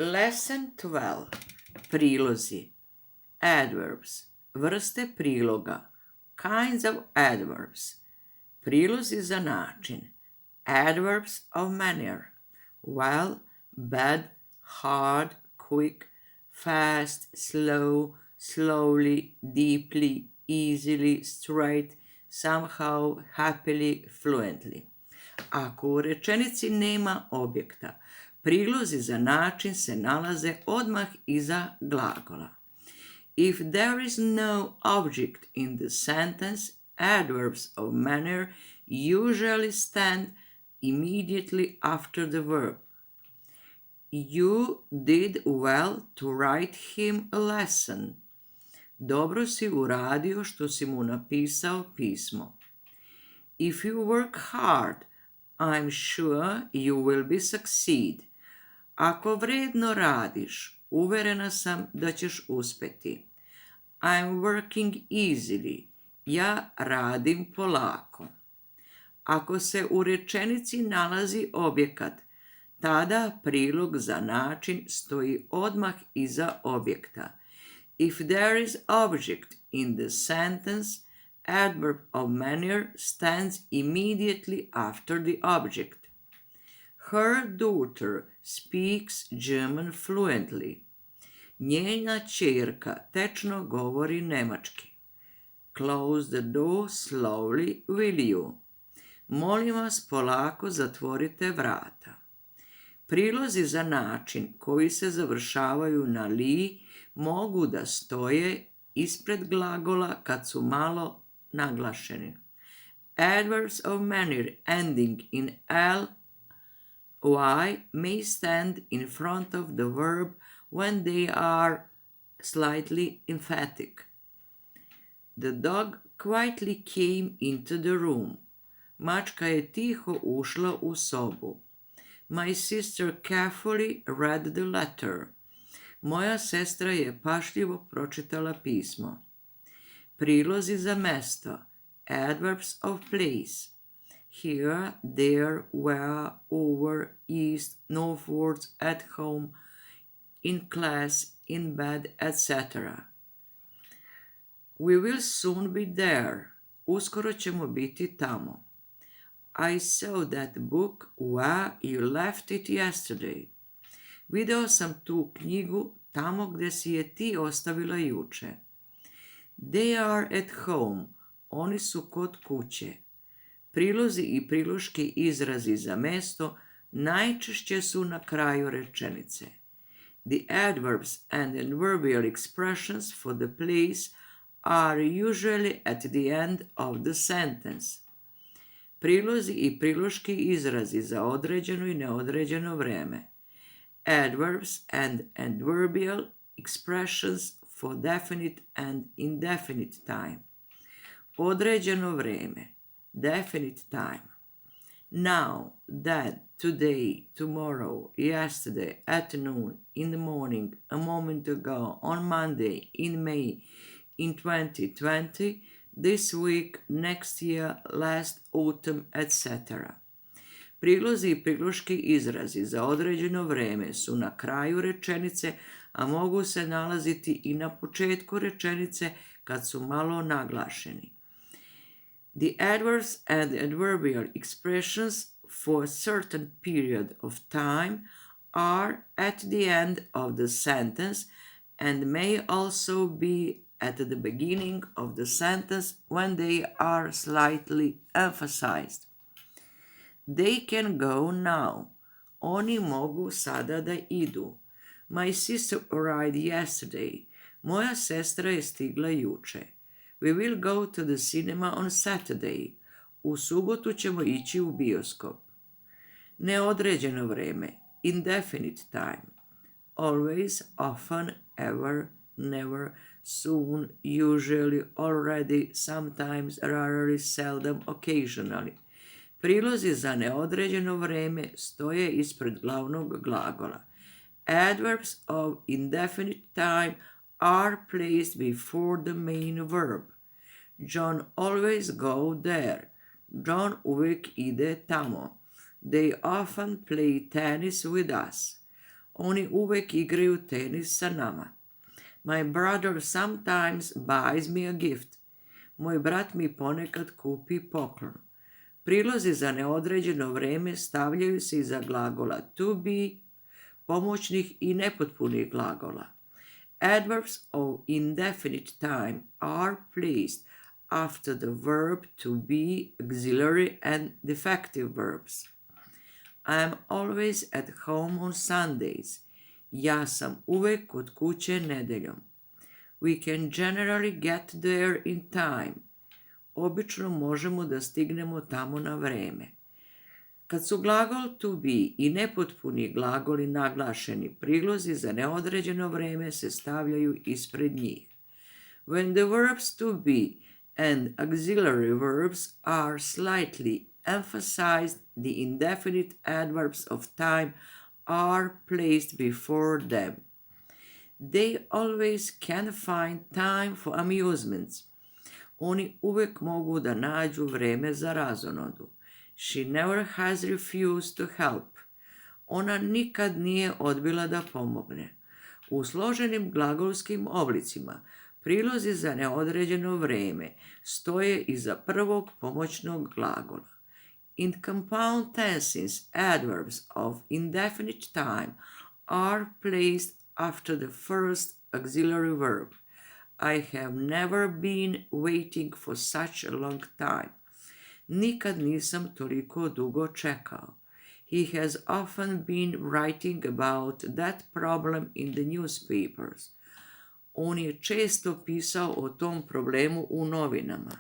Lesson 12. Prilozi. Adverbs. Vrste priloga. Kinds of adverbs. Prilozi za način. Adverbs of manner. Well, bad, hard, quick, fast, slow, slowly, deeply, easily, straight, somehow, happily, fluently. Ako u rečenici nema objekta, prilozi za način se nalaze odmah iza glagola. If there is no object in the sentence, adverbs of manner usually stand immediately after the verb. You did well to write him a lesson. Dobro si uradio što si mu napisao pismo. If you work hard, I'm sure you will be succeed. Ako vredno radiš, uverena sam da ćeš uspeti. I'm working easily. Ja radim polako. Ako se u rečenici nalazi objekat, tada prilog za način stoji odmah iza objekta. If there is object in the sentence, adverb of manner stands immediately after the object. Her daughter speaks German fluently. Njena ćerka tečno govori nemački. Close the door slowly, will you? Molim vas, polako zatvorite vrata. Prilozi za način koji se završavaju na li mogu da stoje ispred glagola kad su malo naglašeni. Adverbs of manner ending in ly may stand in front of the verb when they are slightly emphatic. The dog quietly came into the room. Mačka je tiho ušla u sobu. My sister carefully read the letter. Moja sestra je pažljivo pročitala pismo. Prilozi za mesto. Adverbs of place. Here, there, where, over, east, northwards, at home, in class, in bed, etc. We will soon be there. Uskoro ćemo biti tamo. I saw that book where you left it yesterday. Video sam tu knjigu tamo gdje si je ti ostavila juče. They are at home. Oni su kod kuće. Prilozi i priloški izrazi za mesto najčešće su na kraju rečenice. The adverbs and adverbial expressions for the place are usually at the end of the sentence. Prilozi i priloški izrazi za određeno i neodređeno vreme. Adverbs and adverbial expressions for definite and indefinite time. Određeno vreme. Definite time. Now, that, today, tomorrow, yesterday, at noon, in the morning, a moment ago, on Monday, in May, in 2020, this week, next year, last autumn, etc. Prilozi i priloški izrazi za određeno vreme su na kraju rečenice, a mogu se nalaziti i na početku rečenice kad su malo naglašeni. The adverbs and adverbial expressions for a certain period of time are at the end of the sentence and may also be at the beginning of the sentence when they are slightly emphasized. They can go now. Oni mogu sada da idu. My sister arrived yesterday. Moja sestra je stigla juče. We will go to the cinema on Saturday. U subotu ćemo ići u bioskop. Neodređeno vreme. Indefinite time. Always, often, ever, never, soon, usually, already, sometimes, rarely, seldom, occasionally. Prilozi za neodređeno vreme stoje ispred glavnog glagola. Adverbs of indefinite time are placed before the main verb. John always go there. John uvijek ide tamo. They often play tennis with us. Oni uvek igraju tenis sa nama. My brother sometimes buys me a gift. Moj brat mi ponekad kupi poklon. Prilozi za neodređeno vreme stavljaju se iza glagola to be, pomoćnih i nepotpunih glagola. Adverbs of indefinite time are placed after the verb to be, auxiliary and defective verbs. I am always at home on Sundays. Ja sam uvek kod kuće nedeljom. We can generally get there in time. Obično možemo da stignemo tamo na vreme. Kad su glagol to be i nepotpuni glagoli naglašeni, prilozi za neodređeno vreme se stavljaju ispred njih. When the verbs to be and auxiliary verbs are slightly emphasized, the indefinite adverbs of time are placed before them. They always can find time for amusements. Oni uvek mogu da nađu vreme za razonodu. She never has refused to help. Ona nikad nije odbila da pomogne. U složenim glagolskim oblicima prilozi za neodređeno vreme stoje iza prvog pomoćnog glagola. In compound tenses, adverbs of indefinite time are placed after the first auxiliary verb. I have never been waiting for such a long time. Nikad nisam toliko dugo čekao. He has often been writing about that problem in the newspapers. On je često pisao o tom problemu u novinama.